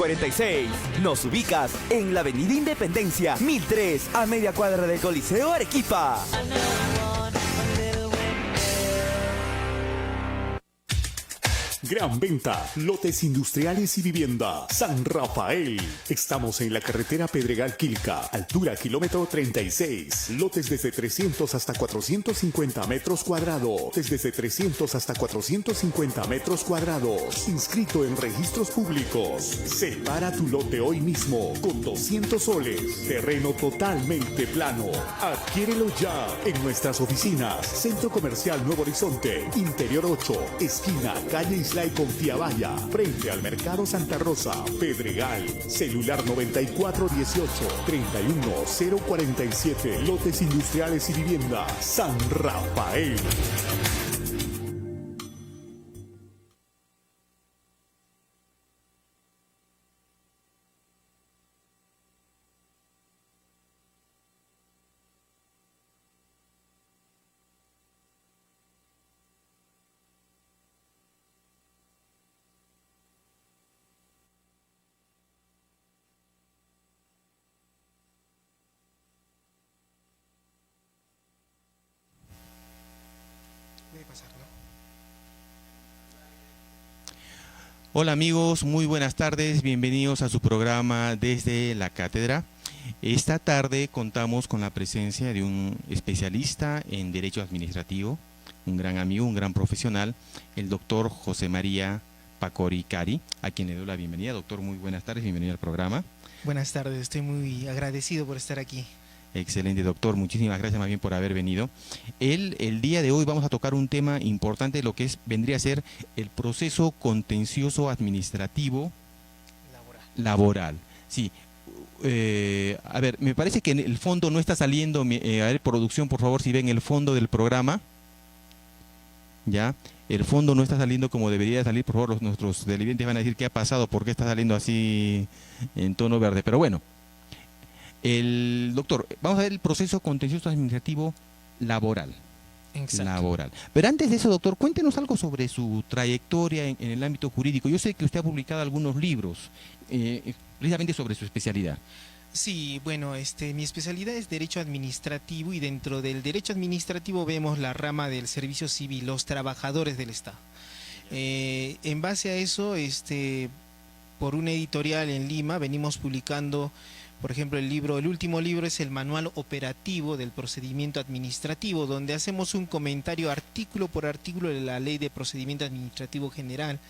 046. Nos ubicas en la Avenida Independencia, 1003, a media cuadra del Coliseo Arequipa. Gran venta, lotes industriales y vivienda. San Rafael. Estamos en la carretera Pedregal-Quilca, altura kilómetro 36. Lotes desde 300 hasta 450 metros cuadrados. Desde 300 hasta 450 metros cuadrados. Inscrito en registros públicos. Separa tu lote hoy mismo con 200 soles. Terreno totalmente plano. Adquiérelo ya en nuestras oficinas. Centro Comercial Nuevo Horizonte, Interior 8, esquina Calle Isla y Confiabaya, frente al Mercado Santa Rosa, Pedregal. Celular 9418-31047. Lotes industriales y vivienda. San Rafael. Hola amigos, muy buenas tardes, bienvenidos a su programa Desde la Cátedra. Esta tarde contamos con la presencia de un especialista en Derecho Administrativo, un gran amigo, un gran profesional, el doctor José María Pacori Cari, a quien le doy la bienvenida. Doctor, muy buenas tardes, bienvenido al programa. Buenas tardes, estoy muy agradecido por estar aquí. Excelente, doctor, muchísimas gracias más bien por haber venido. El día de hoy vamos a tocar un tema importante, lo que vendría a ser el proceso contencioso administrativo laboral. Sí. A ver, me parece que en el fondo no está saliendo, a ver, producción, por favor, si ven el fondo del programa. Ya, el fondo no está saliendo como debería salir, por favor, nuestros televidentes van a decir qué ha pasado, por qué está saliendo así en tono verde, pero bueno. Doctor, vamos a ver el proceso contencioso administrativo laboral. Exacto. Laboral. Pero antes de eso, doctor, cuéntenos algo sobre su trayectoria en el ámbito jurídico. Yo sé que usted ha publicado algunos libros, precisamente sobre su especialidad. Sí, bueno, mi especialidad es Derecho Administrativo y dentro del Derecho Administrativo vemos la rama del Servicio Civil, los trabajadores del Estado. En base a eso, por una editorial en Lima venimos publicando, por ejemplo, el último libro es el Manual Operativo del Procedimiento Administrativo, donde hacemos un comentario artículo por artículo de la Ley de Procedimiento Administrativo General,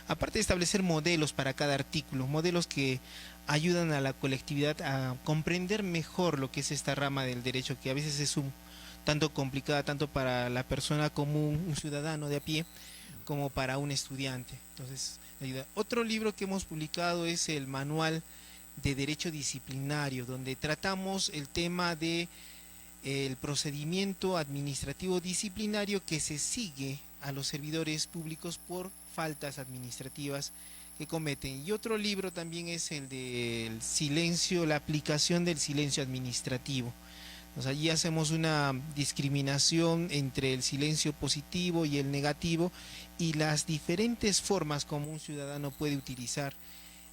aparte de establecer modelos para cada artículo, modelos que ayudan a la colectividad a comprender mejor lo que es esta rama del derecho, que a veces es un tanto complicada, tanto para la persona común, un ciudadano de a pie, como para un estudiante. Entonces, ayuda. Otro libro que hemos publicado es el Manual de Derecho Disciplinario, donde tratamos el tema de el procedimiento administrativo disciplinario que se sigue a los servidores públicos por faltas administrativas que cometen. Y otro libro también es el del silencio, la aplicación del silencio administrativo. Entonces, allí hacemos una discriminación entre el silencio positivo y el negativo y las diferentes formas como un ciudadano puede utilizar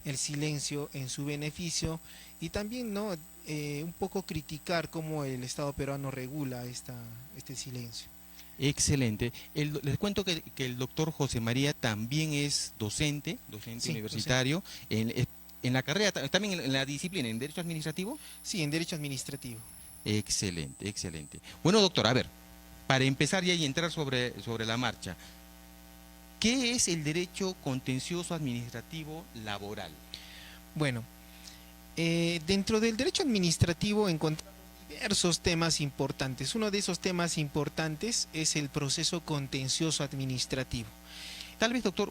el silencio en su beneficio y también un poco criticar cómo el Estado peruano regula este silencio. Excelente. Les cuento que el doctor José María también es docente sí, universitario, docente. En la carrera, también en la disciplina, ¿en Derecho Administrativo? Sí, en Derecho Administrativo. Excelente, excelente. Bueno, doctor, a ver, para empezar ya y entrar sobre la marcha, ¿qué es el derecho contencioso administrativo laboral? Bueno, dentro del derecho administrativo encontramos diversos temas importantes. Uno de esos temas importantes es el proceso contencioso administrativo. Tal vez, doctor,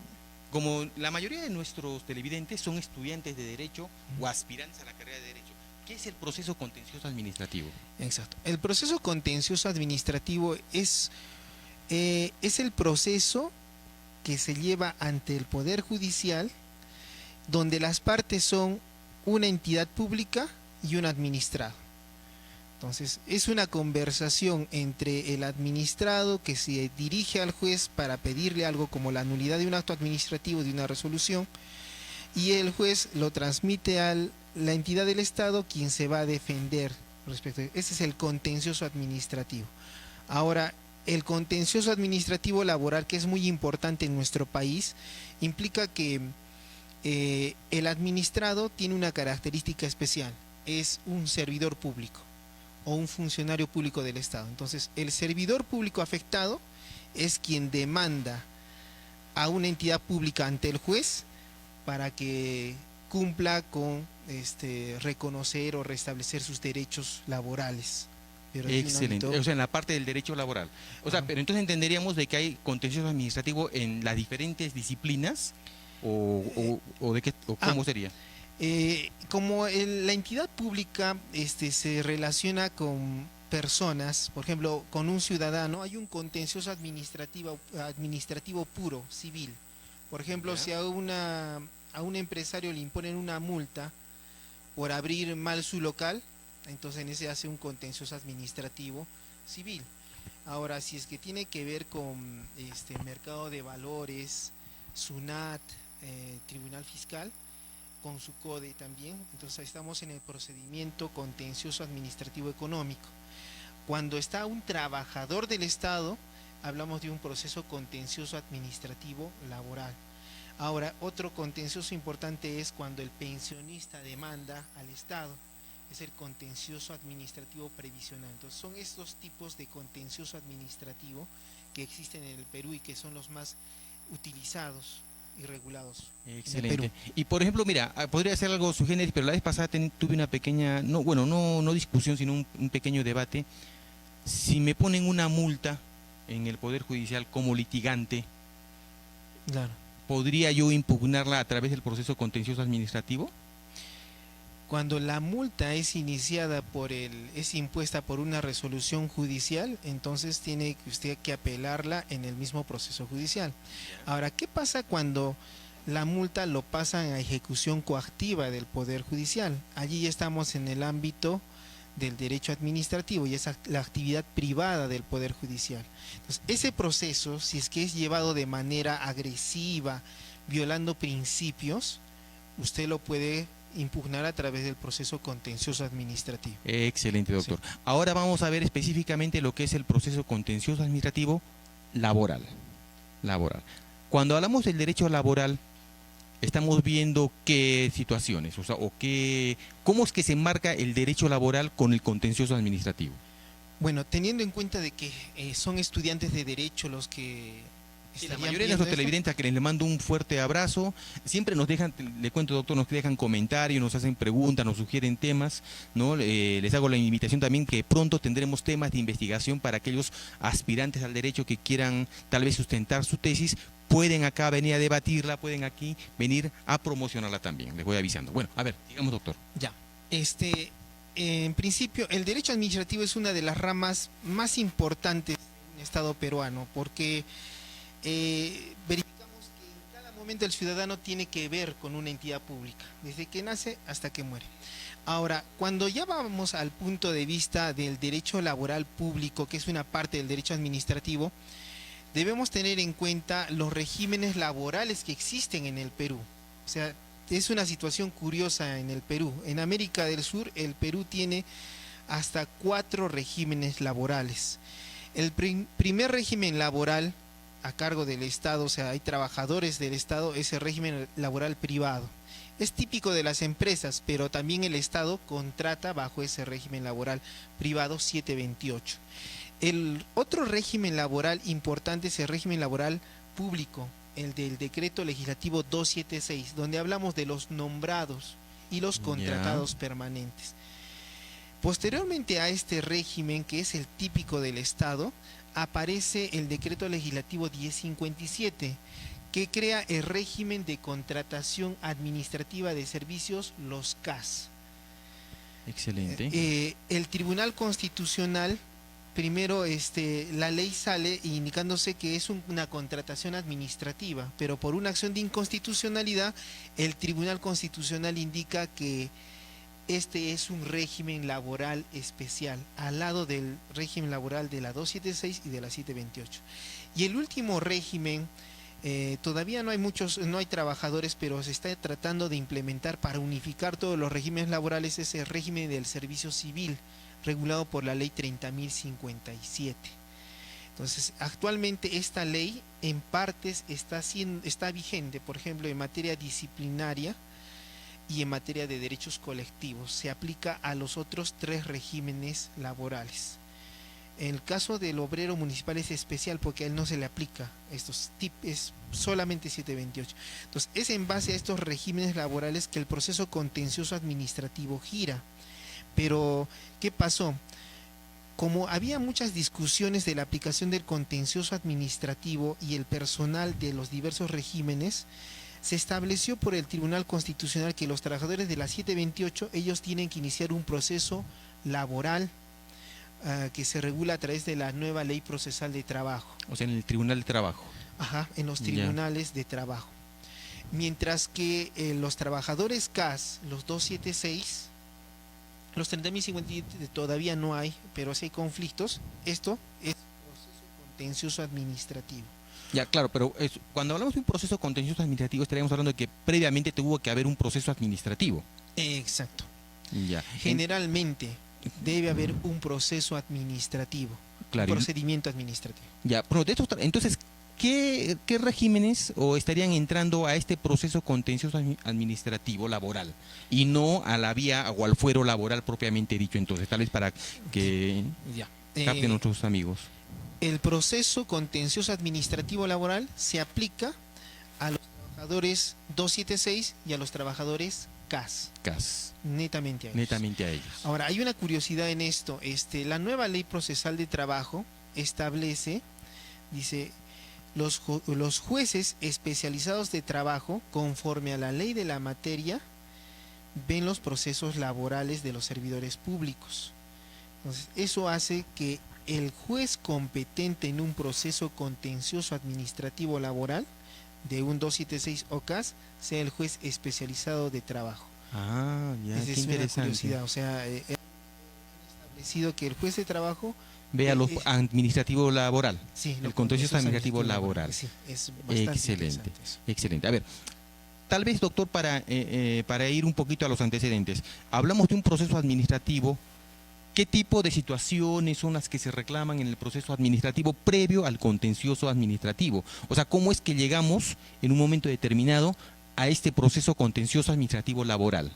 como la mayoría de nuestros televidentes son estudiantes de Derecho o aspirantes a la carrera de Derecho, ¿qué es el proceso contencioso administrativo? Exacto. El proceso contencioso administrativo es el proceso que se lleva ante el Poder Judicial, donde las partes son una entidad pública y un administrado. Entonces, es una conversación entre el administrado que se dirige al juez para pedirle algo como la nulidad de un acto administrativo, de una resolución, y el juez lo transmite a la entidad del Estado, quien se va a defender respecto. Ese es el contencioso administrativo. Ahora, el contencioso administrativo laboral, que es muy importante en nuestro país, implica que el administrado tiene una característica especial, es un servidor público o un funcionario público del Estado. Entonces, el servidor público afectado es quien demanda a una entidad pública ante el juez para que cumpla con reconocer o restablecer sus derechos laborales. Pero Excelente, o sea, en la parte del derecho laboral. O sea, Ajá. pero entonces entenderíamos de que hay contencioso administrativo en las diferentes disciplinas, o de qué, o cómo sería. Como la entidad pública se relaciona con personas, por ejemplo, con un ciudadano, hay un contencioso administrativo puro, civil. Por ejemplo, Ya. si a un empresario le imponen una multa por abrir mal su local, entonces en ese hace un contencioso administrativo civil. Ahora, si es que tiene que ver con mercado de valores, SUNAT, Tribunal Fiscal, con su CODE también, entonces ahí estamos en el procedimiento contencioso administrativo económico. Cuando está un trabajador del Estado, hablamos de un proceso contencioso administrativo laboral. Ahora, otro contencioso importante es cuando el pensionista demanda al Estado, es el contencioso administrativo previsional. Entonces, son estos tipos de contencioso administrativo que existen en el Perú y que son los más utilizados y regulados en el Perú. Excelente. Y por ejemplo, mira, podría ser algo sui generis, pero la vez pasada tuve una pequeña, no, bueno, no discusión, sino un pequeño debate. Si me ponen una multa en el Poder Judicial como litigante, Claro. ¿podría yo impugnarla a través del proceso contencioso administrativo? Cuando la multa es es impuesta por una resolución judicial, entonces tiene usted que apelarla en el mismo proceso judicial. Ahora, ¿qué pasa cuando la multa lo pasan a ejecución coactiva del Poder Judicial? Allí ya estamos en el ámbito del derecho administrativo y es la actividad privada del Poder Judicial. Entonces, ese proceso, si es que es llevado de manera agresiva, violando principios, usted lo puede impugnar a través del proceso contencioso administrativo. Excelente, doctor. Ahora vamos a ver específicamente lo que es el proceso contencioso administrativo laboral. Cuando hablamos del derecho laboral, estamos viendo qué situaciones, o sea, cómo es que se enmarca el derecho laboral con el contencioso administrativo. Bueno, teniendo en cuenta de que son estudiantes de derecho los que Sí, la estarían mayoría de viendo nuestros esto. televidentes a quienes les mando un fuerte abrazo, siempre nos dejan, le cuento doctor, nos dejan comentarios, nos hacen preguntas, nos sugieren temas, ¿no? Les hago la invitación también que pronto tendremos temas de investigación para aquellos aspirantes al derecho que quieran tal vez sustentar su tesis, pueden acá venir a debatirla, pueden aquí venir a promocionarla también, les voy avisando. Bueno, a ver, digamos doctor. Ya, en principio, el derecho administrativo es una de las ramas más importantes del Estado peruano, porque verificamos que en cada momento el ciudadano tiene que ver con una entidad pública, desde que nace hasta que muere. Ahora, cuando ya vamos al punto de vista del derecho laboral público, que es una parte del derecho administrativo, debemos tener en cuenta los regímenes laborales que existen en el Perú. O sea, es una situación curiosa en el Perú. En América del Sur, el Perú tiene hasta 4 regímenes laborales. El primer régimen laboral a cargo del Estado, o sea, hay trabajadores del Estado, es el régimen laboral privado. Es típico de las empresas, pero también el Estado contrata bajo ese régimen laboral privado 728. El otro régimen laboral importante es el régimen laboral público, el del decreto legislativo 276, donde hablamos de los nombrados y los contratados permanentes. Posteriormente a este régimen, que es el típico del Estado, aparece el decreto legislativo 1057, que crea el régimen de contratación administrativa de servicios, los CAS. Excelente. El Tribunal Constitucional, primero la ley sale indicándose que es una contratación administrativa, pero por una acción de inconstitucionalidad, el Tribunal Constitucional indica que este es un régimen laboral especial, al lado del régimen laboral de la 276 y de la 728. Y el último régimen Todavía no hay trabajadores, pero se está tratando de implementar para unificar todos los regímenes laborales ese régimen del servicio civil regulado por la ley 30.057. Entonces, actualmente esta ley en partes está vigente, por ejemplo, en materia disciplinaria y en materia de derechos colectivos. Se aplica a los otros 3 regímenes laborales. En el caso del obrero municipal es especial porque a él no se le aplica es solamente 728. Entonces, es en base a estos regímenes laborales que el proceso contencioso administrativo gira. Pero, ¿qué pasó? Como había muchas discusiones de la aplicación del contencioso administrativo y el personal de los diversos regímenes, se estableció por el Tribunal Constitucional que los trabajadores de la 728, ellos tienen que iniciar un proceso laboral que se regula a través de la nueva Ley Procesal de Trabajo. O sea, en el Tribunal de Trabajo. Ajá, en los tribunales de trabajo. Mientras que los trabajadores CAS, los 276, los 30.057 todavía no hay, pero si hay conflictos, esto es proceso contencioso administrativo. Ya, claro, pero cuando hablamos de un proceso contencioso administrativo estaríamos hablando de que previamente tuvo que haber un proceso administrativo. Exacto. Ya. Generalmente debe haber un proceso administrativo, Claro, un procedimiento administrativo. Ya, bueno, entonces, ¿qué regímenes estarían entrando a este proceso contencioso administrativo laboral y no a la vía o al fuero laboral propiamente dicho? Entonces, tal vez para que capten nuestros amigos. El proceso contencioso administrativo laboral se aplica a los trabajadores 276 y a los trabajadores CAS. Netamente a ellos. Netamente a ellos. Ahora, hay una curiosidad en esto. La nueva Ley Procesal de Trabajo establece, dice, los jueces especializados de trabajo, conforme a la ley de la materia, ven los procesos laborales de los servidores públicos. Entonces, eso hace que el juez competente en un proceso contencioso administrativo laboral de un 276 o CAS sea el juez especializado de trabajo. Ah, ya, Esa qué es una interesante. curiosidad. O sea, han establecido que el juez de trabajo Vea lo administrativo laboral. Sí, el contencioso administrativo laboral. Sí, es bastante Excelente, eso. excelente. A ver, tal vez, doctor, para ir un poquito a los antecedentes, hablamos de un proceso administrativo. ¿Qué tipo de situaciones son las que se reclaman en el proceso administrativo previo al contencioso administrativo? O sea, ¿cómo es que llegamos en un momento determinado a este proceso contencioso administrativo laboral?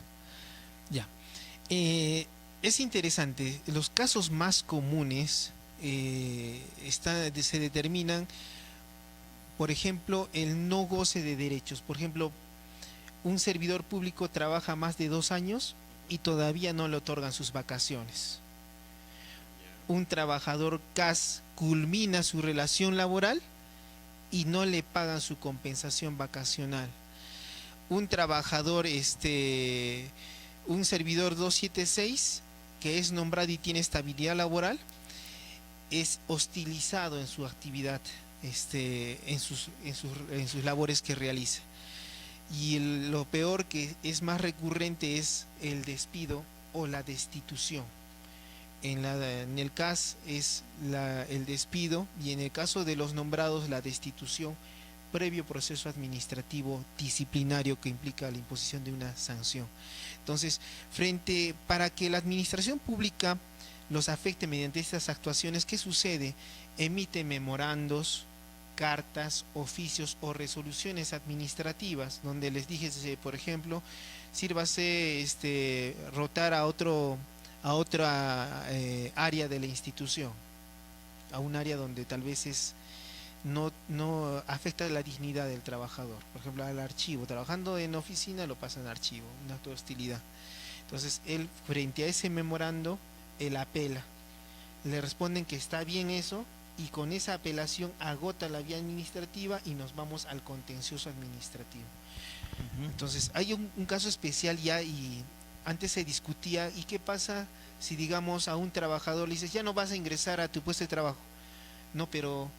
Ya. Es interesante. Los casos más comunes se determinan, por ejemplo, el no goce de derechos. Por ejemplo, un servidor público trabaja más de 2 años y todavía no le otorgan sus vacaciones. Un trabajador CAS culmina su relación laboral y no le pagan su compensación vacacional. Un trabajador, un servidor 276 que es nombrado y tiene estabilidad laboral, es hostilizado en su actividad, en sus labores que realiza. Y lo peor, que es más recurrente, es el despido o la destitución. En el CAS es el despido, y en el caso de los nombrados, la destitución, previo proceso administrativo disciplinario que implica la imposición de una sanción. Entonces, para que la administración pública los afecte mediante estas actuaciones, ¿qué sucede? Emite memorandos, cartas, oficios o resoluciones administrativas, donde les dije, por ejemplo, sírvase rotar a otra área de la institución, a un área donde tal vez no afecta la dignidad del trabajador. Por ejemplo, al archivo, trabajando en oficina, lo pasan a archivo, un acto de hostilidad. Entonces, él, frente a ese memorando, él apela. Le responden que está bien eso, y con esa apelación agota la vía administrativa y nos vamos al contencioso administrativo. Entonces, hay un caso especial ya, y antes se discutía, ¿y qué pasa si, digamos, a un trabajador le dices, ya no vas a ingresar a tu puesto de trabajo? No, pero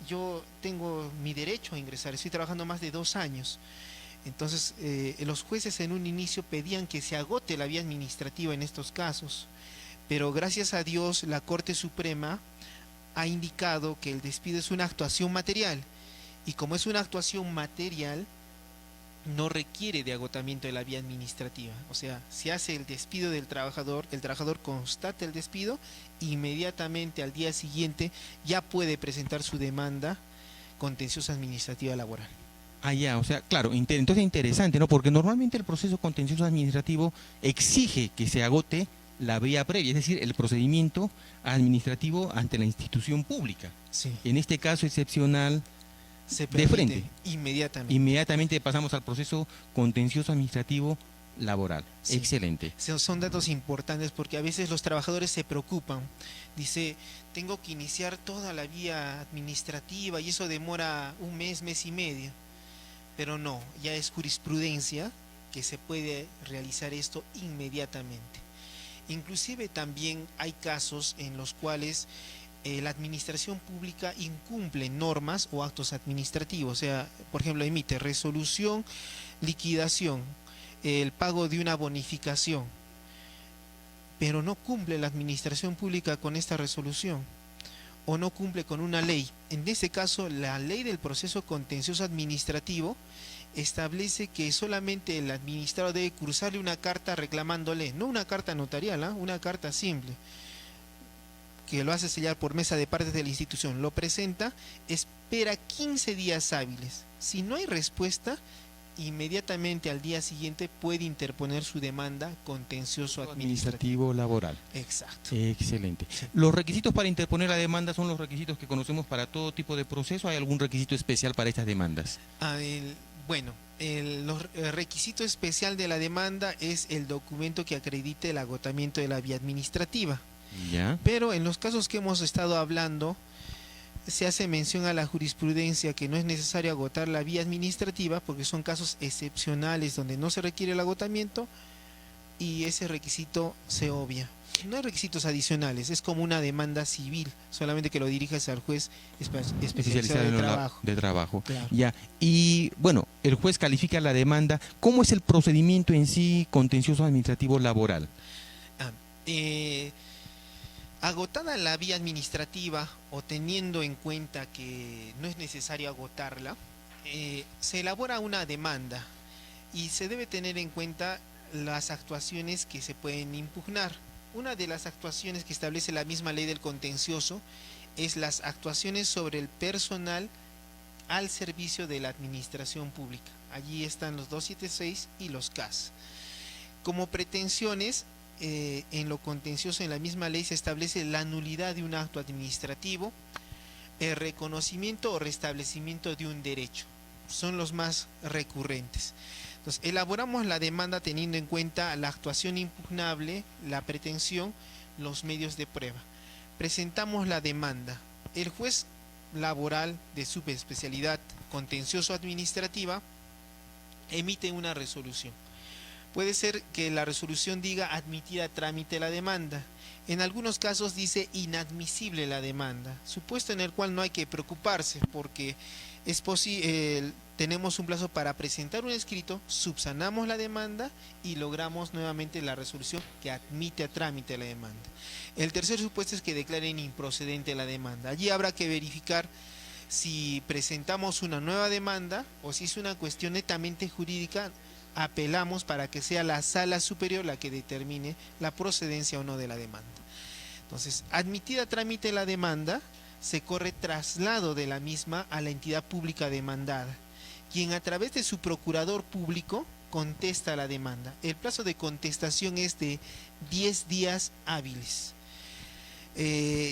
yo tengo mi derecho a ingresar, estoy trabajando más de 2 años. Entonces, los jueces en un inicio pedían que se agote la vía administrativa en estos casos, pero gracias a Dios la Corte Suprema ha indicado que el despido es una actuación material Y como es una actuación material, no requiere de agotamiento de la vía administrativa. O sea, se hace el despido del trabajador, el trabajador constata el despido, inmediatamente al día siguiente ya puede presentar su demanda contenciosa administrativa laboral. Ah, ya, o sea, claro, entonces interesante, ¿no? Porque normalmente el proceso contencioso administrativo exige que se agote la vía previa, es decir, el procedimiento administrativo ante la institución pública. Sí. En este caso excepcional, Se de permite frente. inmediatamente. Inmediatamente pasamos al proceso contencioso administrativo laboral. Sí. Excelente. Son datos importantes porque a veces los trabajadores se preocupan. Dice, tengo que iniciar toda la vía administrativa y eso demora un mes, mes y medio. Pero no, ya es jurisprudencia que se puede realizar esto inmediatamente. Inclusive también hay casos en los cuales la administración pública incumple normas o actos administrativos. O sea, por ejemplo, emite resolución, liquidación, el pago de una bonificación, pero no cumple la administración pública con esta resolución o no cumple con una ley. En este caso, la ley del proceso contencioso administrativo establece que solamente el administrador debe cursarle una carta reclamándole, no una carta notarial, una carta simple, que lo hace sellar por mesa de partes de la institución, lo presenta, espera 15 días hábiles. Si no hay respuesta, inmediatamente al día siguiente puede interponer su demanda contencioso administrativo laboral. Exacto. Excelente. Sí. ¿Los requisitos para interponer la demanda son los requisitos que conocemos para todo tipo de proceso? ¿Hay algún requisito especial para estas demandas? El requisito especial de la demanda es el documento que acredite el agotamiento de la vía administrativa. ¿Ya? Pero en los casos que hemos estado hablando, se hace mención a la jurisprudencia que no es necesario agotar la vía administrativa porque son casos excepcionales donde no se requiere el agotamiento y ese requisito se obvia. No hay requisitos adicionales, es como una demanda civil, solamente que lo dirijas al juez especializado de trabajo. Claro. Ya. Y bueno, el juez califica la demanda. ¿Cómo es el procedimiento en sí contencioso administrativo laboral? Agotada la vía administrativa o teniendo en cuenta que no es necesario agotarla, se elabora una demanda y se debe tener en cuenta las actuaciones que se pueden impugnar. Una de las actuaciones que establece la misma ley del contencioso es las actuaciones sobre el personal al servicio de la administración pública. Allí están los 276 y los CAS. Como pretensiones, en lo contencioso en la misma ley se establece la nulidad de un acto administrativo, el reconocimiento o restablecimiento de un derecho. Son los más recurrentes. Entonces, elaboramos la demanda teniendo en cuenta la actuación impugnable, la pretensión, los medios de prueba. Presentamos la demanda. El juez laboral de subespecialidad contencioso administrativa emite una resolución. Puede ser que la resolución diga admitida a trámite la demanda. En algunos casos dice inadmisible la demanda, supuesto en el cual no hay que preocuparse porque es tenemos un plazo para presentar un escrito, subsanamos la demanda y logramos nuevamente la resolución que admite a trámite la demanda. El tercer supuesto es que declaren improcedente la demanda. Allí habrá que verificar si presentamos una nueva demanda o si es una cuestión netamente jurídica. Apelamos para que sea la sala superior la que determine la procedencia o no de la demanda. Entonces, admitida a trámite la demanda, se corre traslado de la misma a la entidad pública demandada, quien a través de su procurador público contesta la demanda. El plazo de contestación es de 10 días hábiles.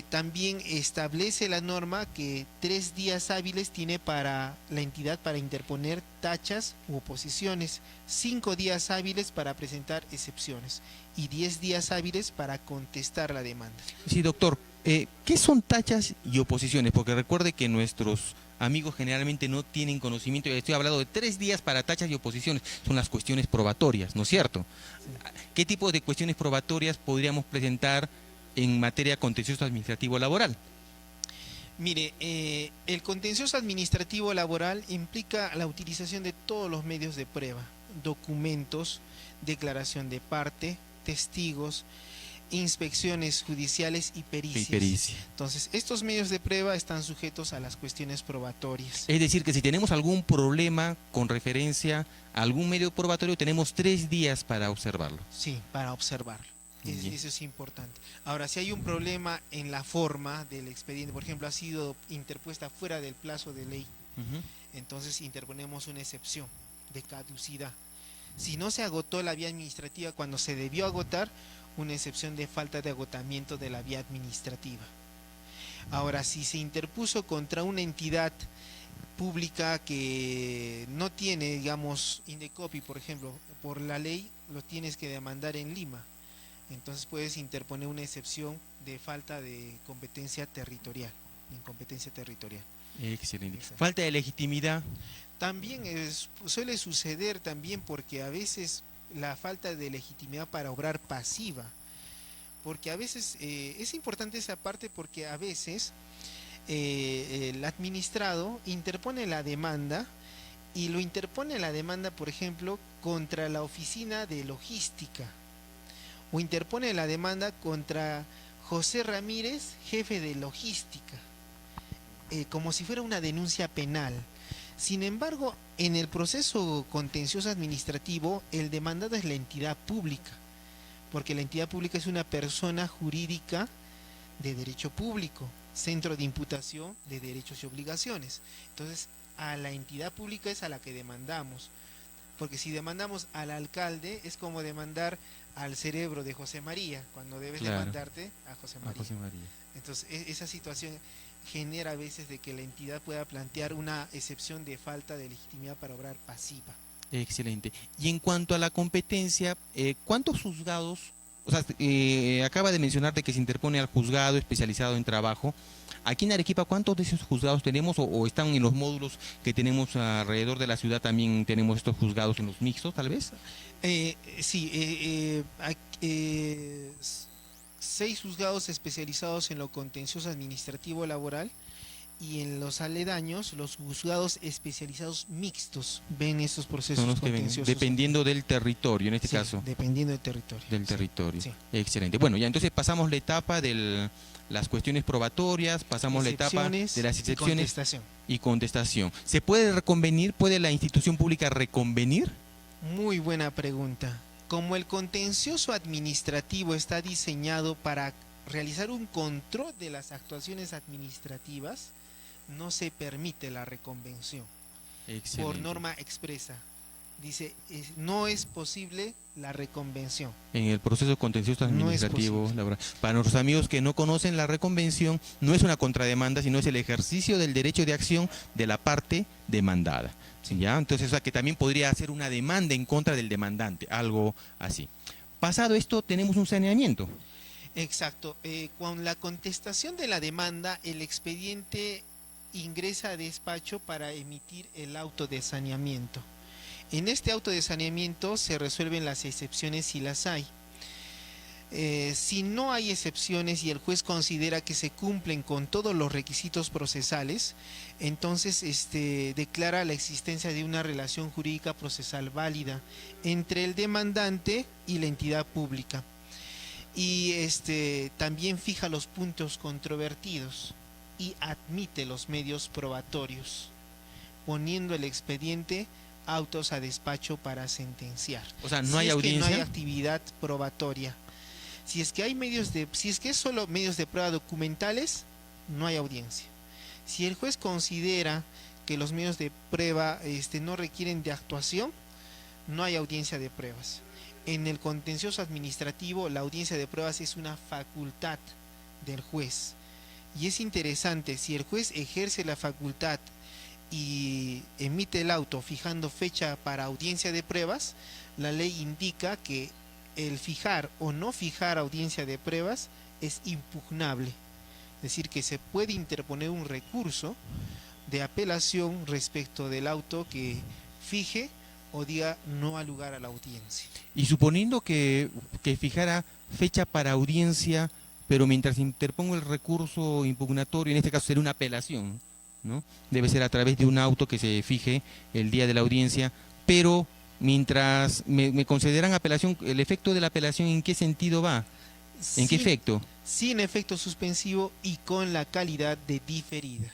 También establece la norma que 3 días hábiles tiene para la entidad para interponer tachas u oposiciones, 5 días hábiles para presentar excepciones y 10 días hábiles para contestar la demanda. Sí, doctor, ¿qué son tachas y oposiciones? Porque recuerde que nuestros amigos generalmente no tienen conocimiento, y estoy hablando de 3 días para tachas y oposiciones, son las cuestiones probatorias, ¿no es cierto? Sí. ¿Qué tipo de cuestiones probatorias podríamos presentar en materia contencioso administrativo laboral? Mire, el contencioso administrativo laboral implica la utilización de todos los medios de prueba, documentos, declaración de parte, testigos, inspecciones judiciales y pericias. Entonces, estos medios de prueba están sujetos a las cuestiones probatorias. Es decir, que si tenemos algún problema con referencia a algún medio probatorio, tenemos 3 días para observarlo. Sí, para observarlo. Eso es importante. Ahora, si hay un problema en la forma del expediente, por ejemplo, ha sido interpuesta fuera del plazo de ley, entonces interponemos una excepción de caducidad. Si no se agotó la vía administrativa cuando se debió agotar, una excepción de falta de agotamiento de la vía administrativa. Ahora, si se interpuso contra una entidad pública que no tiene, digamos, Indecopi, por ejemplo, por la ley lo tienes que demandar en Lima, entonces puedes interponer una excepción de falta de competencia territorial, incompetencia territorial. Excelente. Falta de legitimidad. También suele suceder también porque a veces la falta de legitimidad para obrar pasiva, porque a veces es importante esa parte porque a veces el administrado interpone la demanda y lo interpone la demanda, por ejemplo, contra la oficina de logística o interpone la demanda contra José Ramírez, jefe de logística, como si fuera una denuncia penal. Sin embargo, en el proceso contencioso administrativo, el demandado es la entidad pública, porque la entidad pública es una persona jurídica de derecho público, centro de imputación de derechos y obligaciones. Entonces, a la entidad pública es a la que demandamos, porque si demandamos al alcalde es como demandar al cerebro de José María, cuando debes demandarte a José María. Entonces, esa situación genera a veces de que la entidad pueda plantear una excepción de falta de legitimidad para obrar pasiva. Excelente. Y en cuanto a la competencia, ¿cuántos juzgados, o sea, acaba de mencionar de que se interpone al juzgado especializado en trabajo? Aquí en Arequipa, ¿cuántos de esos juzgados tenemos o están en los módulos que tenemos alrededor de la ciudad? También tenemos estos juzgados en los mixtos, tal vez. Sí, 6 juzgados especializados en lo contencioso administrativo laboral y en los aledaños los juzgados especializados mixtos ven estos procesos son los que contenciosos. Dependiendo del territorio, en este caso. Dependiendo del territorio. Del territorio. Sí. Excelente. Bueno, ya entonces pasamos la etapa de las cuestiones probatorias, pasamos la etapa de las excepciones y contestación. ¿Se puede reconvenir? ¿Puede la institución pública reconvenir? Muy buena pregunta. Como el contencioso administrativo está diseñado para realizar un control de las actuaciones administrativas, no se permite la reconvención. Excelente. Por norma expresa. Dice, no es posible la reconvención. En el proceso contencioso administrativo laboral. Para nuestros amigos que no conocen, la reconvención no es una contrademanda, sino es el ejercicio del derecho de acción de la parte demandada. ¿Ya? Entonces, o sea, que también podría hacer una demanda en contra del demandante, algo así. Pasado esto, tenemos un saneamiento. Exacto. Con la contestación de la demanda, el expediente ingresa a despacho para emitir el auto de saneamiento. En este auto de saneamiento se resuelven las excepciones si las hay. Si no hay excepciones y el juez considera que se cumplen con todos los requisitos procesales, entonces declara la existencia de una relación jurídica procesal válida entre el demandante y la entidad pública. Y también fija los puntos controvertidos y admite los medios probatorios, poniendo el expediente autos a despacho para sentenciar. O sea, no hay audiencia. Que no hay actividad probatoria. Si es que hay si es que es solo medios de prueba documentales, no hay audiencia. Si el juez considera que los medios de prueba no requieren de actuación, no hay audiencia de pruebas. En el contencioso administrativo, la audiencia de pruebas es una facultad del juez. Y es interesante, si el juez ejerce la facultad y emite el auto fijando fecha para audiencia de pruebas, la ley indica que el fijar o no fijar audiencia de pruebas es impugnable. Es decir, que se puede interponer un recurso de apelación respecto del auto que fije o diga no al lugar a la audiencia. Y suponiendo que fijara fecha para audiencia, pero mientras interpongo el recurso impugnatorio, en este caso sería una apelación, ¿no? Debe ser a través de un auto que se fije el día de la audiencia, pero mientras me consideran apelación, ¿el efecto de la apelación en qué sentido va? ¿En qué efecto? Sin efecto suspensivo y con la calidad de diferida.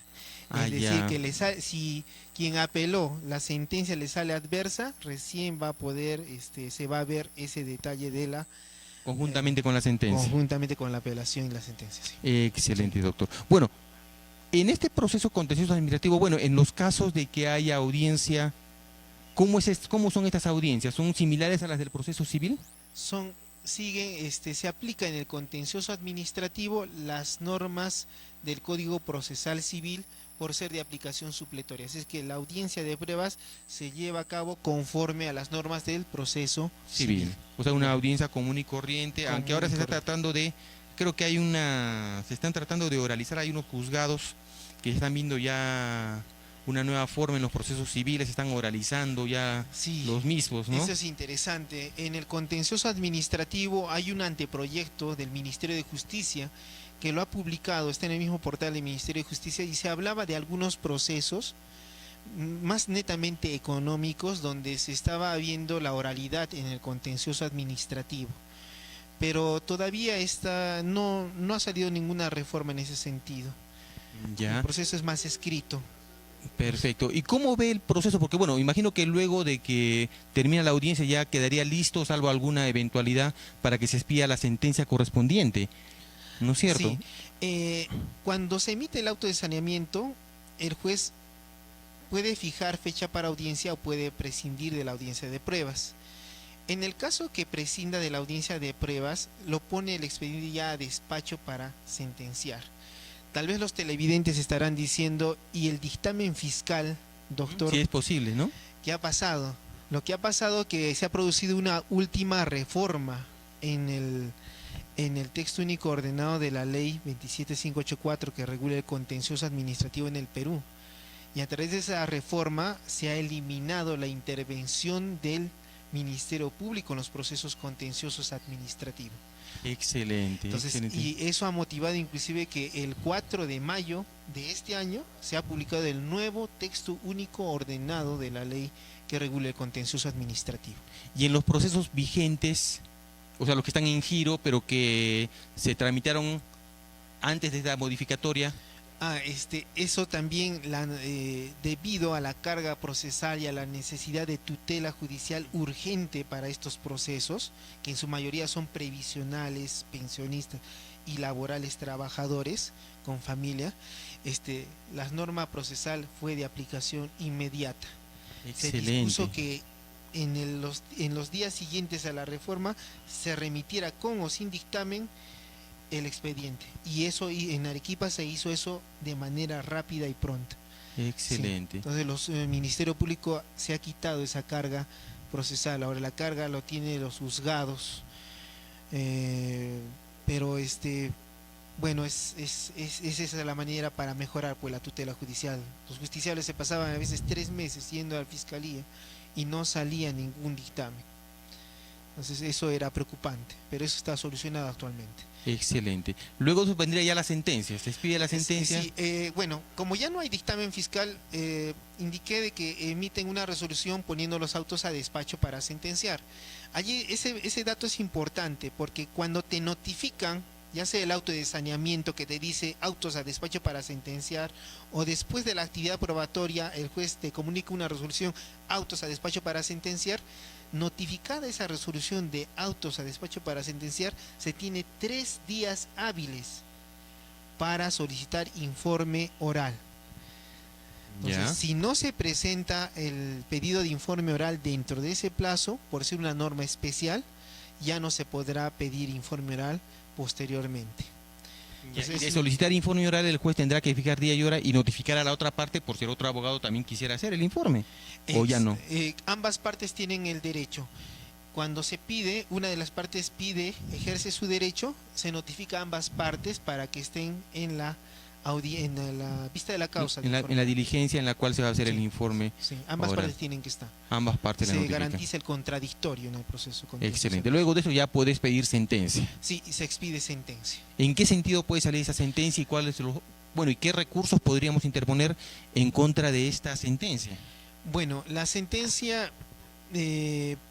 Es decir, que si quien apeló la sentencia le sale adversa, recién va a poder, se va a ver ese detalle de la... Conjuntamente con la sentencia. Conjuntamente con la apelación y la sentencia, sí. Excelente, doctor. Bueno, en este proceso contencioso administrativo, bueno, en los casos de que haya audiencia, ¿cómo son estas audiencias? ¿Son similares a las del proceso civil? Se aplica en el contencioso administrativo las normas del Código Procesal Civil por ser de aplicación supletoria. Así es que la audiencia de pruebas se lleva a cabo conforme a las normas del proceso civil. O sea, una audiencia común y corriente, aunque ahora se está tratando de, creo que se están tratando de oralizar, hay unos juzgados que están viendo ya una nueva forma en los procesos civiles, están oralizando ya los mismos, ¿no? Eso es interesante. En el contencioso administrativo hay un anteproyecto del Ministerio de Justicia que lo ha publicado, está en el mismo portal del Ministerio de Justicia, y se hablaba de algunos procesos más netamente económicos donde se estaba viendo la oralidad en el contencioso administrativo. Pero todavía no ha salido ninguna reforma en ese sentido. Ya. El proceso es más escrito. Perfecto. ¿Y cómo ve el proceso? Porque bueno, imagino que luego de que termina la audiencia ya quedaría listo, salvo alguna eventualidad, para que se expida la sentencia correspondiente, ¿no es cierto? Sí. Cuando se emite el auto de saneamiento, el juez puede fijar fecha para audiencia o puede prescindir de la audiencia de pruebas. En el caso que prescinda de la audiencia de pruebas, lo pone el expediente ya a despacho para sentenciar. Tal vez los televidentes estarán diciendo, ¿y el dictamen fiscal, doctor? Sí, es posible, ¿no? ¿Qué ha pasado? Lo que ha pasado es que se ha producido una última reforma en el texto único ordenado de la ley 27584 que regula el contencioso administrativo en el Perú. Y a través de esa reforma se ha eliminado la intervención del Ministerio Público en los procesos contenciosos administrativos. Excelente. Entonces, excelente. Y eso ha motivado inclusive que el 4 de mayo de este año se ha publicado el nuevo texto único ordenado de la ley que regula el contencioso administrativo. Y en los procesos vigentes, o sea, los que están en giro, pero que se tramitaron antes de esta modificatoria. Eso también, debido a la carga procesal y a la necesidad de tutela judicial urgente para estos procesos, que en su mayoría son previsionales, pensionistas y laborales trabajadores con familia, la norma procesal fue de aplicación inmediata. Excelente. Se dispuso que en los días siguientes a la reforma se remitiera con o sin dictamen el expediente, y eso en Arequipa se hizo eso de manera rápida y pronta. Excelente. Sí. Entonces el Ministerio Público se ha quitado esa carga procesal, ahora la carga lo tienen los juzgados, pero bueno, es esa la manera para mejorar pues la tutela judicial. Los justiciables se pasaban a veces 3 meses yendo a la fiscalía y no salía ningún dictamen. Entonces eso era preocupante, pero eso está solucionado actualmente. Excelente. Luego vendría ya la sentencia, se expide la sentencia. Sí, bueno, como ya no hay dictamen fiscal, indiqué de que emiten una resolución poniendo los autos a despacho para sentenciar. Allí ese dato es importante porque cuando te notifican, ya sea el auto de saneamiento que te dice autos a despacho para sentenciar, o después de la actividad probatoria el juez te comunica una resolución autos a despacho para sentenciar, notificada esa resolución de autos a despacho para sentenciar, se tiene 3 días hábiles para solicitar informe oral. Entonces, si no se presenta el pedido de informe oral dentro de ese plazo, por ser una norma especial, ya no se podrá pedir informe oral posteriormente. Entonces, de solicitar informe oral, el juez tendrá que fijar día y hora y notificar a la otra parte por si el otro abogado también quisiera hacer el informe, o ya no. Ambas partes tienen el derecho. Cuando se pide, una de las partes ejerce su derecho, se notifica a ambas partes para que estén en la vista de la causa. En la diligencia en la cual se va a hacer Sí. el informe. Sí, ambas oral. partes tienen que estar. Ambas partes la Se notifican. garantiza el contradictorio en el proceso. Excelente. Luego de eso ya puedes pedir sentencia. Sí, se expide sentencia. ¿En qué sentido puede salir esa sentencia y y qué recursos podríamos interponer en contra de esta sentencia? Bueno, la sentencia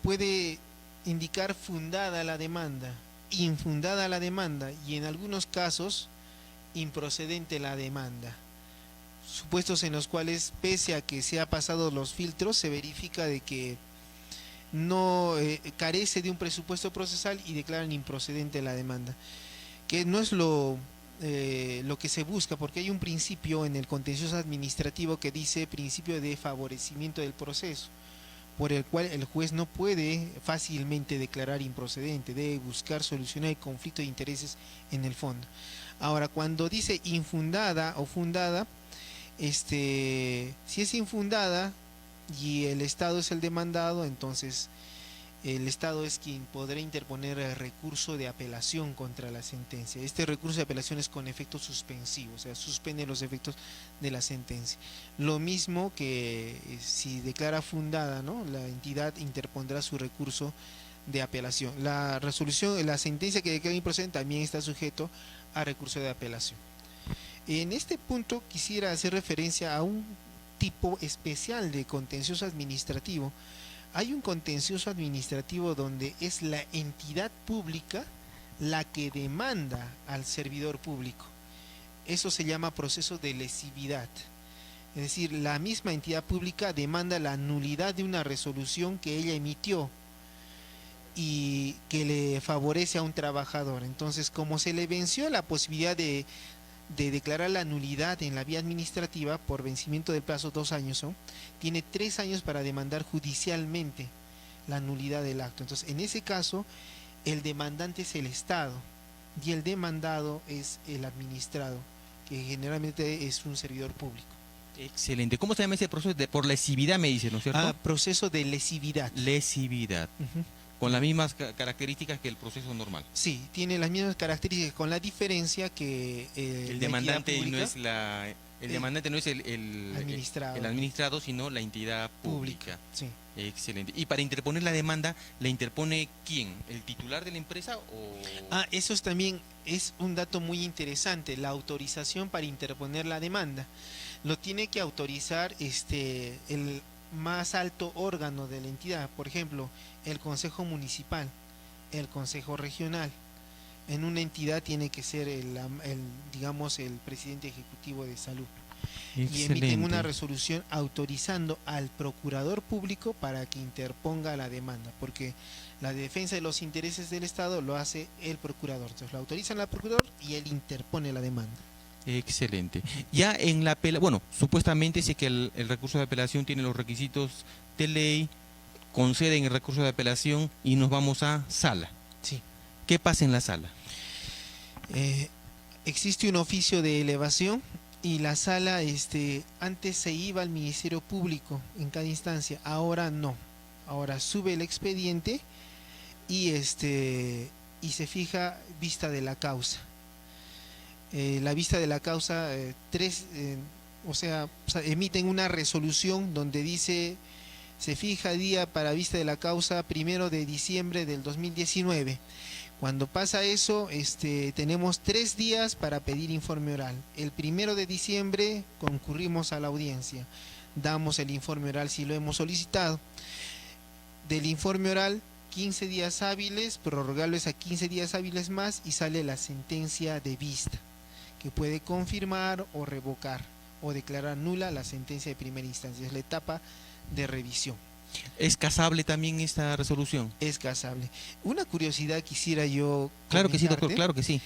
puede indicar fundada la demanda. infundada la demanda y en algunos casos improcedente la demanda. Supuestos en los cuales, pese a que se ha pasado los filtros, se verifica de que no carece de un presupuesto procesal y declaran improcedente la demanda, que no es lo que se busca, porque hay un principio en el contencioso administrativo que dice principio de favorecimiento del proceso, por el cual el juez no puede fácilmente declarar improcedente, debe buscar solucionar el conflicto de intereses en el fondo. Ahora, cuando dice infundada o fundada, si es infundada y el Estado es el demandado, entonces el Estado es quien podrá interponer el recurso de apelación contra la sentencia. Este recurso de apelación es con efecto suspensivo, o sea, suspende los efectos de la sentencia. Lo mismo que si declara fundada, ¿no?, la entidad interpondrá su recurso de apelación. La resolución, la sentencia que declara improcedente también está sujeto a recurso de apelación. En este punto quisiera hacer referencia a un tipo especial de contencioso administrativo. Hay un contencioso administrativo donde es la entidad pública la que demanda al servidor público. Eso se llama proceso de lesividad. Es decir, la misma entidad pública demanda la nulidad de una resolución que ella emitió y que le favorece a un trabajador. Entonces, como se le venció la posibilidad de declarar la nulidad en la vía administrativa por vencimiento del plazo 2 años, ¿no?, tiene 3 años para demandar judicialmente la nulidad del acto. Entonces, en ese caso, el demandante es el Estado y el demandado es el administrado, que generalmente es un servidor público. Excelente. ¿Cómo se llama ese proceso? Por lesividad me dice, ¿no es cierto? Proceso de lesividad. Lesividad. Ujú. Con las mismas características que el proceso normal. Sí, tiene las mismas características, con la diferencia que El demandante no es el demandante no es el administrado. el administrado, sino la entidad pública. Sí. Excelente. Y para interponer la demanda, ¿la interpone quién? ¿El titular de la empresa o...? Eso también es un dato muy interesante, la autorización para interponer la demanda. Lo tiene que autorizar el más alto órgano de la entidad, por ejemplo, el Consejo Municipal, el Consejo Regional. En una entidad tiene que ser digamos, el presidente ejecutivo de salud. Y emiten una resolución autorizando al procurador público para que interponga la demanda, porque la defensa de los intereses del Estado lo hace el procurador. Entonces lo autorizan al procurador y él interpone la demanda. Excelente. Ya en la bueno, supuestamente sí que el recurso de apelación tiene los requisitos de ley, conceden el recurso de apelación y nos vamos a sala. Sí. ¿Qué pasa en la sala? Existe un oficio de elevación y la sala antes se iba al Ministerio Público en cada instancia, ahora no. Ahora sube el expediente y se fija vista de la causa. La vista de la causa, emiten una resolución donde dice: se fija día para vista de la causa 1 de diciembre del 2019. Cuando pasa eso, tenemos 3 días para pedir informe oral. El 1 de diciembre concurrimos a la audiencia, damos el informe oral si lo hemos solicitado. Del informe oral, 15 días hábiles, prorrogables a 15 días hábiles más, y sale la sentencia de vista, que puede confirmar o revocar o declarar nula la sentencia de primera instancia. Es la etapa de revisión. ¿Es casable también esta resolución? Es casable. Una curiosidad quisiera yo Claro que sí, comentarte. doctor, claro que sí.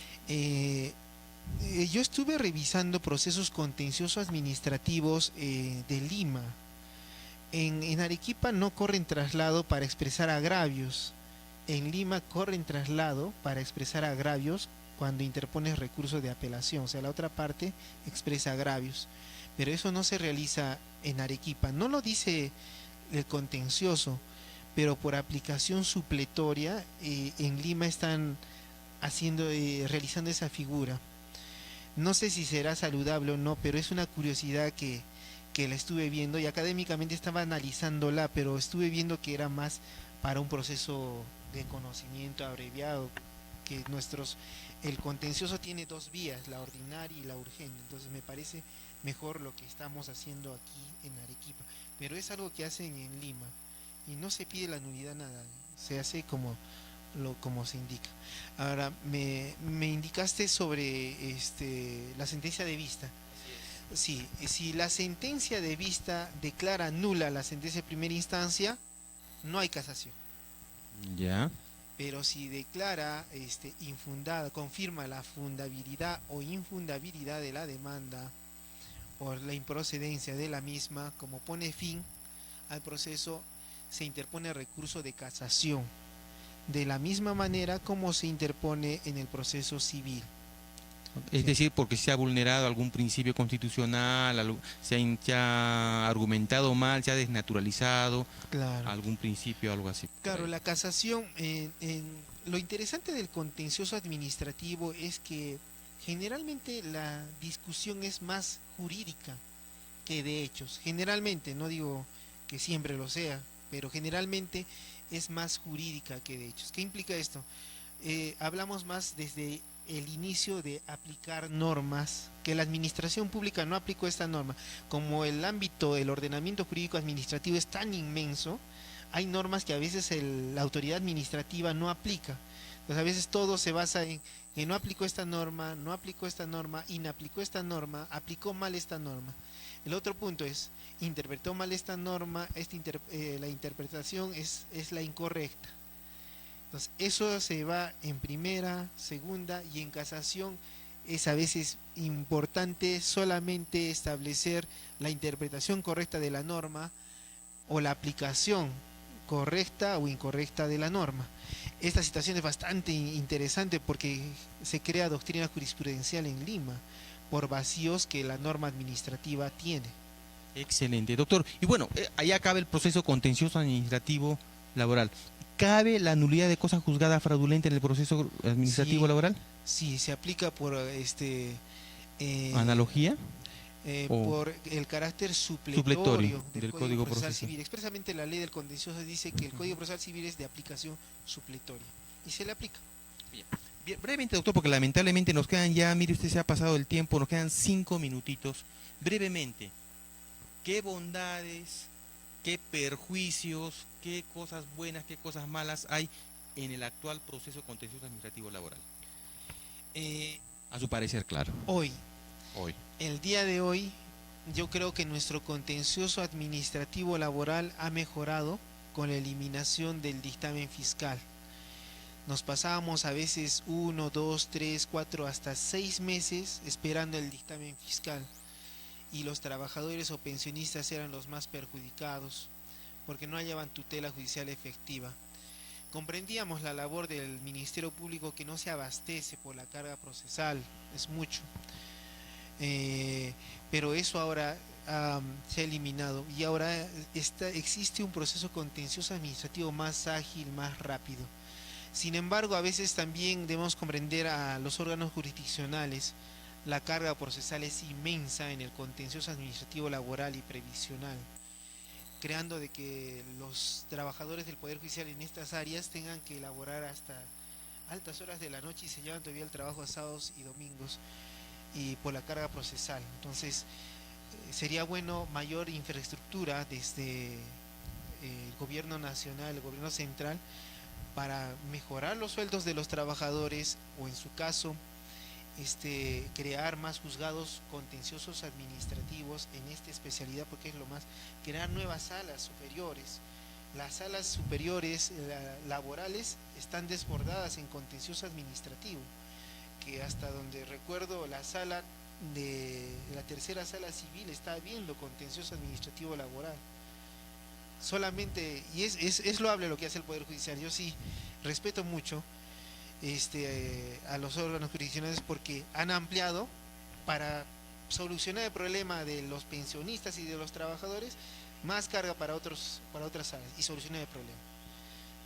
Yo estuve revisando procesos contenciosos administrativos de Lima. En Arequipa no corren traslado para expresar agravios. En Lima corren traslado para expresar agravios cuando interpones recurso de apelación. O sea, la otra parte expresa agravios. Pero eso no se realiza en Arequipa. No lo dice el contencioso, pero por aplicación supletoria en Lima están realizando esa figura. No sé si será saludable o no, pero es una curiosidad que la estuve viendo, y académicamente estaba analizándola, pero estuve viendo que era más para un proceso de conocimiento abreviado, que el contencioso tiene 2 vías, la ordinaria y la urgente. Entonces me parece mejor lo que estamos haciendo aquí en Arequipa, pero es algo que hacen en Lima y no se pide la nulidad, nada, se hace como como se indica. Ahora, me indicaste sobre la sentencia de vista. Sí, si la sentencia de vista declara nula la sentencia de primera instancia, no hay casación. Ya. Pero si declara infundada, confirma la fundabilidad o infundabilidad de la demanda o la improcedencia de la misma, como pone fin al proceso, se interpone recurso de casación, de la misma manera como se interpone en el proceso civil. Es Sí. decir, porque se ha vulnerado algún principio constitucional, se ha argumentado mal, se ha desnaturalizado Claro. algún principio, algo así. por Claro, ahí. la casación, lo interesante del contencioso administrativo es que generalmente la discusión es más jurídica que de hechos. Generalmente, no digo que siempre lo sea, pero generalmente es más jurídica que de hechos. ¿Qué implica esto? Hablamos más desde el inicio de aplicar normas, que la administración pública no aplicó esta norma. Como el ámbito del ordenamiento jurídico administrativo es tan inmenso, hay normas que a veces la autoridad administrativa no aplica. Entonces a veces todo se basa en que no aplicó esta norma, no aplicó esta norma, inaplicó esta norma, aplicó mal esta norma. El otro punto es, interpretó mal esta norma, la interpretación es la incorrecta. Entonces eso se va en primera, segunda y en casación. Es a veces importante solamente establecer la interpretación correcta de la norma o la aplicación correcta o incorrecta de la norma. Esta situación es bastante interesante porque se crea doctrina jurisprudencial en Lima por vacíos que la norma administrativa tiene. Excelente, doctor. Y bueno, ahí acaba el proceso contencioso administrativo laboral. ¿Cabe la nulidad de cosa juzgada fraudulenta en el proceso administrativo Sí, laboral? sí, se aplica por ¿Analogía? O por el carácter supletorio supletorio del del Código Código Procesal Procesal. Civil. Expresamente la ley del contencioso dice que el Código Procesal Civil es de aplicación supletoria y se le aplica. Bien, brevemente, doctor, porque lamentablemente nos quedan ya, mire usted, se ha pasado el tiempo, nos quedan 5 minutitos. Brevemente, ¿qué bondades, qué perjuicios, qué cosas buenas, qué cosas malas hay en el actual proceso contencioso administrativo laboral? A su parecer, claro. Hoy, Hoy. el día de hoy, yo creo que nuestro contencioso administrativo laboral ha mejorado con la eliminación del dictamen fiscal. Nos pasábamos a veces 1, 2, 3, 4, hasta 6 meses esperando el dictamen fiscal y los trabajadores o pensionistas eran los más perjudicados porque no hallaban tutela judicial efectiva. Comprendíamos la labor del Ministerio Público que no se abastece por la carga procesal, es mucho. Pero eso ahora se ha eliminado y ahora existe un proceso contencioso administrativo más ágil, más rápido. Sin embargo, a veces también debemos comprender a los órganos jurisdiccionales. La carga procesal es inmensa en el contencioso administrativo laboral y previsional, creando de que los trabajadores del Poder Judicial en estas áreas tengan que elaborar hasta altas horas de la noche y se llevan todavía el trabajo a sábados y domingos y por la carga procesal. Entonces, sería bueno mayor infraestructura desde el gobierno nacional, el gobierno central, para mejorar los sueldos de los trabajadores o en su caso crear más juzgados contenciosos administrativos en esta especialidad, porque es lo más, crear nuevas salas superiores. Las salas superiores laborales están desbordadas en contencioso administrativo, que hasta donde recuerdo la sala de la tercera sala civil está habiendo contencioso administrativo laboral. Solamente, y es loable lo que hace el Poder Judicial. Yo sí respeto mucho a los órganos jurisdiccionales porque han ampliado para solucionar el problema de los pensionistas y de los trabajadores, más carga para otras áreas y solucionar el problema.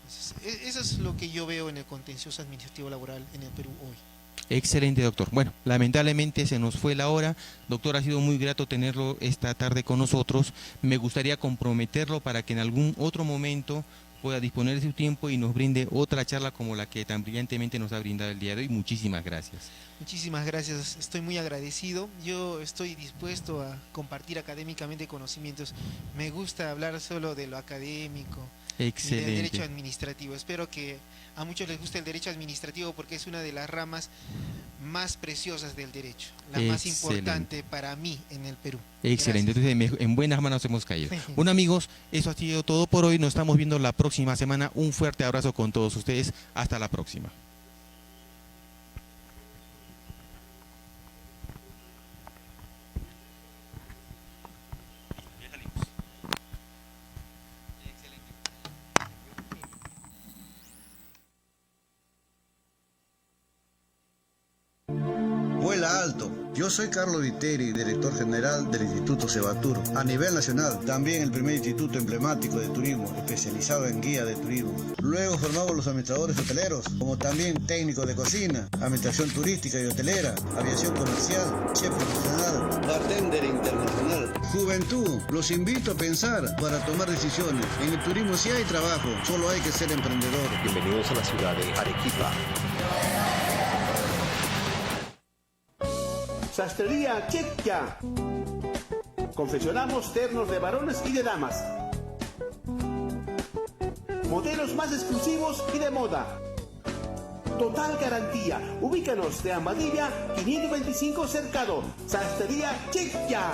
Entonces, eso es lo que yo veo en el contencioso administrativo laboral en el Perú hoy. Excelente, doctor. Bueno, lamentablemente se nos fue la hora. Doctor, ha sido muy grato tenerlo esta tarde con nosotros. Me gustaría comprometerlo para que en algún otro momento pueda disponer de su tiempo y nos brinde otra charla como la que tan brillantemente nos ha brindado el día de hoy. Muchísimas gracias. Muchísimas gracias, estoy muy agradecido. Yo estoy dispuesto a compartir académicamente conocimientos. Me gusta hablar solo de lo académico, y Excelente. del derecho administrativo. Espero que a muchos les guste el derecho administrativo porque es una de las ramas más preciosas del derecho, la más importante para mí en el Perú. Excelente, Gracias. entonces en buenas manos hemos caído. Bueno amigos, eso ha sido todo por hoy, nos estamos viendo la próxima semana. Un fuerte abrazo con todos ustedes, hasta la próxima. Vuela alto. Yo soy Carlos Viteri, director general del Instituto Sebatur. A nivel nacional, también el primer instituto emblemático de turismo, especializado en guía de turismo. Luego formamos los administradores hoteleros, como también técnicos de cocina, administración turística y hotelera, aviación comercial, chef profesional, bartender internacional. Juventud, los invito a pensar para tomar decisiones. En el turismo sí hay trabajo, solo hay que ser emprendedor. Bienvenidos a la ciudad de Arequipa. Sastrería Chequia. Confeccionamos ternos de varones y de damas. Modelos más exclusivos y de moda. Total garantía. Ubícanos de Amadilla 525 Cercado. Sastrería Chequia.